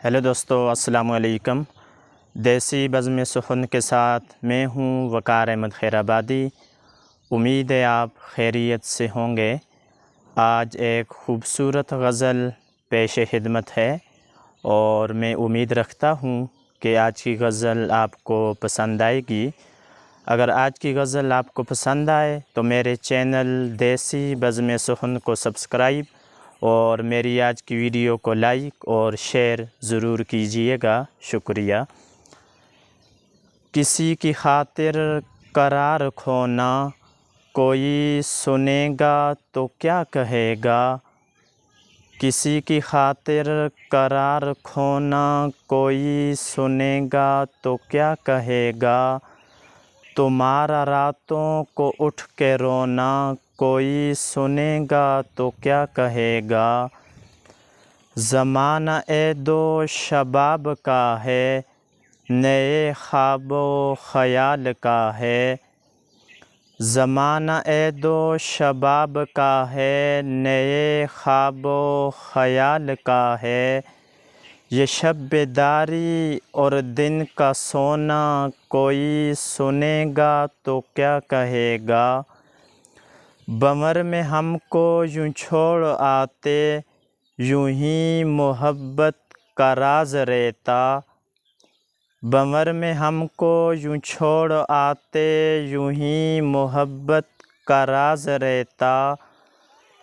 Hello دوستو، السلام علیکم۔ دیسی بزم سخن کے ساتھ میں ہوں وقار احمد خیر آبادی۔ امید ہے آپ خیریت سے ہوں گے۔ آج ایک خوبصورت غزل پیش خدمت ہے اور میں امید رکھتا ہوں کہ آج کی غزل آپ کو پسند آئے گی۔ اگر آج کی غزل آپ کو پسند آئے تو میرے چینل دیسی بزم سخن کو سبسکرائب اور میری آج کی ویڈیو کو لائک اور شیئر ضرور کیجیے گا۔ شکریہ۔ کسی کی خاطر قرار کھونا کوئی سنے گا تو کیا کہے گا؟ کسی کی خاطر قرار کھونا کوئی سنے گا تو کیا کہے گا؟ تمہارا راتوں کو اٹھ کے رونا کوئی سنے گا تو کیا کہے گا؟ زمانہ عید و شباب کا ہے، نئے خواب و خیال کا ہے۔ زمانہ عید و شباب کا ہے، نئے خواب و خیال کا ہے۔ یہ شب بیداری اور دن کا سونا کوئی سنے گا تو کیا کہے گا؟ بمر میں ہم کو یوں چھوڑ آتے، یوں ہی محبت کا راز رہتا۔ بمر میں ہم کو یوں چھوڑ آتے، یوں ہی محبت کا راز رہتا۔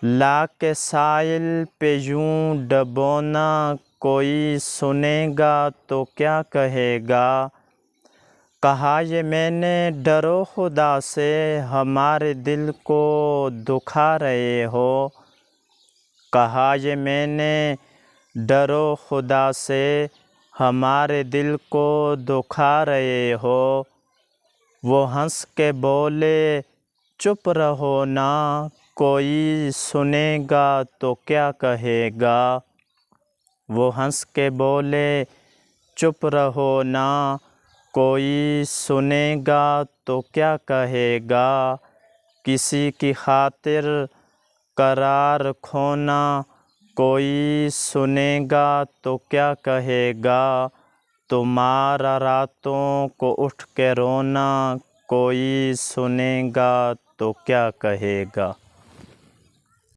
لا کے ساحل پہ یوں ڈبونا کوئی سنے گا تو کیا کہے گا؟ کہا یہ میں نے ڈرو خدا سے، ہمارے دل کو دکھا رہے ہو۔ کہا یہ میں نے ڈرو خدا سے، ہمارے دل کو دکھا رہے ہو۔ وہ ہنس کے بولے چپ رہو نا، کوئی سنے گا تو کیا کہے گا؟ وہ ہنس کے بولے چپ رہو نا، کوئی سنے گا تو کیا کہے گا؟ کسی کی خاطر قرار کھونا کوئی سنے گا تو کیا کہے گا؟ تمہارا راتوں کو اٹھ کے رونا کوئی سنے گا تو کیا کہے گا؟